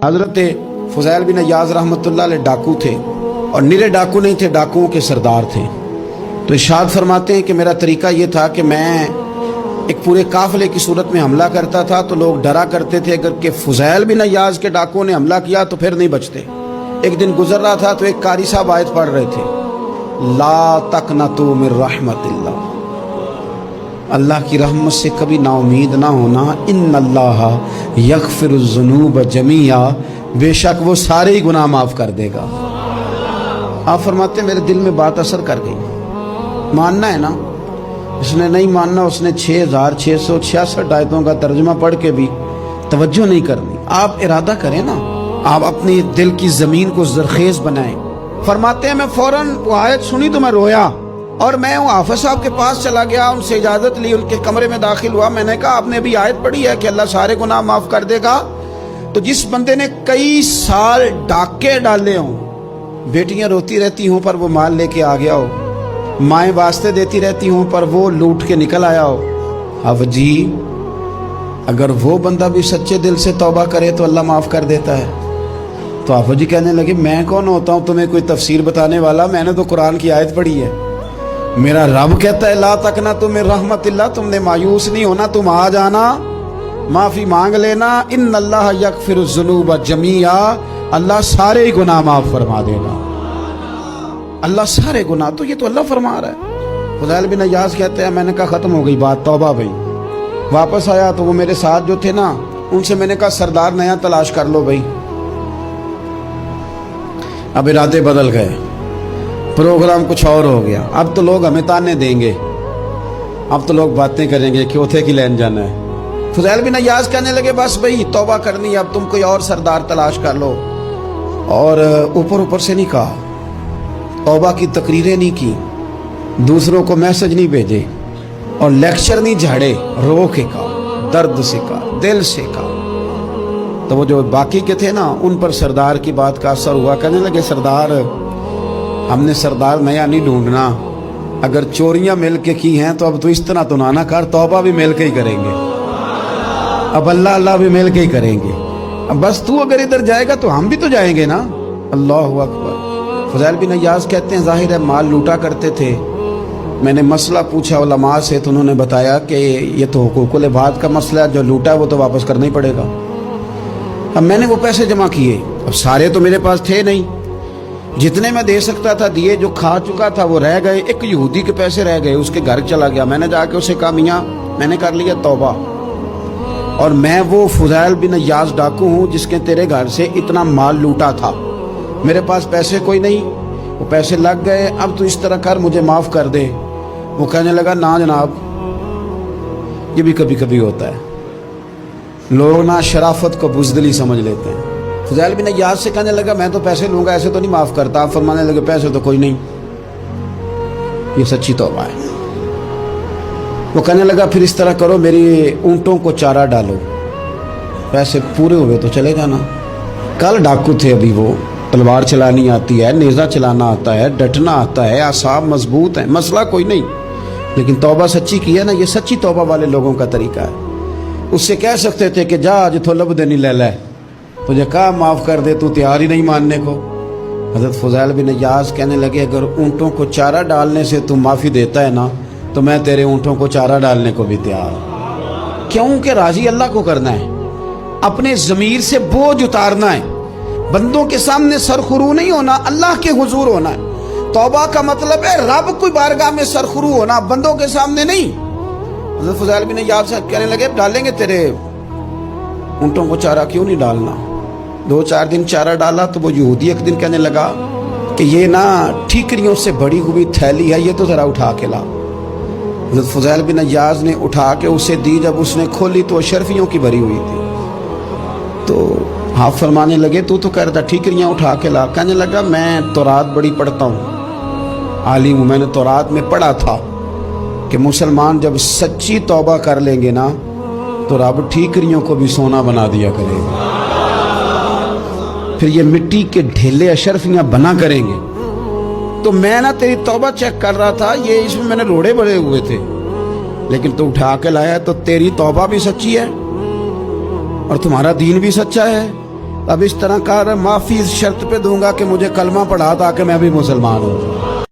حضرت فضیل بن عیاض رحمۃ اللہ علیہ ڈاکو تھے، اور نرے ڈاکو نہیں تھے، ڈاکوؤں کے سردار تھے۔ تو ارشاد فرماتے ہیں کہ میرا طریقہ یہ تھا کہ میں ایک پورے قافلے کی صورت میں حملہ کرتا تھا تو لوگ ڈرا کرتے تھے اگر کہ فضیل بن عیاض کے ڈاکوؤں نے حملہ کیا تو پھر نہیں بچتے۔ ایک دن گزر رہا تھا تو ایک قاری صاحب آیت پڑھ رہے تھے، لا تقنطوا من رحمت اللہ، اللہ کی رحمت سے کبھی نا امید نہ ہونا، ان اللہ یغفر الذنوب جمیعا، بے شک وہ سارے ہی گناہ معاف کر دے گا۔ آپ فرماتے ہیں میرے دل میں بات اثر کر گئی، ماننا ہے نا۔ اس نے نہیں ماننا، اس نے 6666 آیتوں کا ترجمہ پڑھ کے بھی توجہ نہیں کرنی۔ آپ ارادہ کریں نا، آپ اپنی دل کی زمین کو زرخیز بنائیں۔ فرماتے ہیں میں فوراً وہ آیت سنی تو میں رویا، اور میں وہ حافظ صاحب کے پاس چلا گیا، ان سے اجازت لی، ان کے کمرے میں داخل ہوا۔ میں نے کہا آپ نے ابھی آیت پڑھی ہے کہ اللہ سارے گناہ معاف کر دے گا؟ تو جس بندے نے کئی سال ڈاکے ڈالے ہوں، بیٹیاں روتی رہتی ہوں پر وہ مال لے کے آ گیا ہو، مائیں واسطے دیتی رہتی ہوں پر وہ لوٹ کے نکل آیا ہو، اب جی اگر وہ بندہ بھی سچے دل سے توبہ کرے تو اللہ معاف کر دیتا ہے۔ تو آپ جی کہنے لگے میں کون ہوتا ہوں تمہیں کوئی تفسیر بتانے والا، میں نے تو قرآن کی آیت پڑھی ہے، میرا رب کہتا ہے لا تقنطوا من رحمت اللہ، تم نے مایوس نہیں ہونا، تم آ جانا، معافی مانگ لینا، ان اللہ یغفر الذنوب جمیعا، اللہ سارے گناہ معاف فرما دے گا، اللہ سارے گناہ۔ تو یہ تو اللہ فرما رہا ہے۔ فضیل بن عیاض کہتے ہیں میں نے کہا ختم ہو گئی بات، توبہ بھائی۔ واپس آیا تو وہ میرے ساتھ جو تھے نا، ان سے میں نے کہا سردار نیا تلاش کر لو بھائی۔ اب ارادے بدل گئے، پروگرام کچھ اور ہو گیا۔ اب تو لوگ ہمیں تانے دیں گے، اب تو لوگ باتیں کریں گے کہ اوتھے کی لین جانا ہے۔ فضیل بن عیاض کہنے لگے بس بھئی توبہ کرنی ہے، اب تم کوئی اور سردار تلاش کر لو۔ اور اوپر سے نہیں کہا، توبہ کی تقریریں نہیں کی، دوسروں کو میسج نہیں بھیجے، اور لیکچر نہیں جھاڑے، رو کے کہا، درد سے کہا، دل سے کہا۔ تو وہ جو باقی کے تھے نا، ان پر سردار کی بات کا اثر ہوا۔ کہنے لگے سردار ہم نے سردار نیا نہیں ڈھونڈنا، اگر چوریاں مل کے کی ہیں تو اب تو اس طرح تو نہ کر، توبہ بھی مل کے ہی کریں گے، اب اللہ بھی مل کے ہی کریں گے، اب بس تو اگر ادھر جائے گا تو ہم بھی تو جائیں گے نا۔ اللہ اکبر۔ فضیل بن عیاض کہتے ہیں ظاہر ہے مال لوٹا کرتے تھے، میں نے مسئلہ پوچھا علماء سے تو انہوں نے بتایا کہ یہ تو حقوق العباد کا مسئلہ ہے، جو لوٹا ہے وہ تو واپس کرنا ہی پڑے گا۔ اب میں نے وہ پیسے جمع کیے، اب سارے تو میرے پاس تھے نہیں، جتنے میں دے سکتا تھا دیے، جو کھا چکا تھا وہ رہ گئے۔ ایک یہودی کے پیسے رہ گئے، اس کے گھر چلا گیا، میں نے جا کے اسے کہا میاں میں نے کر لیا توبہ، اور میں وہ فضیل بن عیاض ڈاکو ہوں جس کے تیرے گھر سے اتنا مال لوٹا تھا، میرے پاس پیسے کوئی نہیں، وہ پیسے لگ گئے، اب تو اس طرح کر مجھے معاف کر دے۔ وہ کہنے لگا نا جناب، یہ بھی کبھی کبھی ہوتا ہے، لوگ نا شرافت کو بزدلی سمجھ لیتے ہیں۔ فضیل بن عیاض سے کہنے لگا میں تو پیسے لوں گا، ایسے تو نہیں معاف کرتا۔ آپ فرمانے لگے پیسے تو کوئی نہیں، یہ سچی توبہ ہے۔ وہ کہنے لگا پھر اس طرح کرو، میری اونٹوں کو چارہ ڈالو، پیسے پورے ہوئے تو چلے جانا۔ کل ڈاکو تھے، ابھی وہ تلوار چلانی آتی ہے، نیزہ چلانا آتا ہے، ڈٹنا آتا ہے، اعصاب مضبوط ہیں، مسئلہ کوئی نہیں، لیکن توبہ سچی کی ہے نا، یہ سچی توبہ والے لوگوں کا طریقہ ہے۔ اس سے کہہ سکتے تھے کہ جا جتھو لب دینی لے لے، تجھے کہا معاف کر دے، تو تیار ہی نہیں ماننے کو۔ حضرت فضیل بن عیاض کہنے لگے اگر اونٹوں کو چارہ ڈالنے سے تو معافی دیتا ہے نا، تو میں تیرے اونٹوں کو چارہ ڈالنے کو بھی تیار ہوں، کیونکہ راضی اللہ کو کرنا ہے، اپنے ضمیر سے بوجھ اتارنا ہے، بندوں کے سامنے سرخرو نہیں ہونا، اللہ کے حضور ہونا ہے۔ توبہ کا مطلب ہے رب کوئی بارگاہ میں سرخرو ہونا، بندوں کے سامنے نہیں۔ حضرت فضیل بن عیاض سے کہنے لگے ڈالیں گے تیرے اونٹوں کو چارہ، کیوں نہیں ڈالنا۔ 2-4 دن چارہ ڈالا تو وہ یہودی ایک دن کہنے لگا کہ یہ نا ٹھیکریوں سے بڑی ہوئی تھیلی ہے، یہ تو ذرا اٹھا کے لا۔ حضرت فضیل بن عیاض نے اٹھا کے اسے دی، جب اس نے کھولی تو اشرفیوں کی بھری ہوئی تھی۔ تو آپ فرمانے لگے تو کہہ رہا ٹھیکریاں اٹھا کے لا۔ کہنے لگا میں تورات بڑی پڑھتا ہوں، عالم ہوں، میں نے تورات میں پڑھا تھا کہ مسلمان جب سچی توبہ کر لیں گے نا تو رب ٹھیکریوں کو بھی سونا بنا دیا کرے گا، پھر یہ مٹی کے ڈھیلے اشرفیاں بنا کریں گے۔ تو میں نا تیری توبہ چیک کر رہا تھا، یہ اس میں نے روڑے بڑے ہوئے تھے، لیکن تو اٹھا کے لایا، تو تیری توبہ بھی سچی ہے اور تمہارا دین بھی سچا ہے، اب اس طرح کہا رہا معافی اس شرط پہ دوں گا کہ مجھے کلمہ پڑھا تاکہ میں بھی مسلمان ہوں.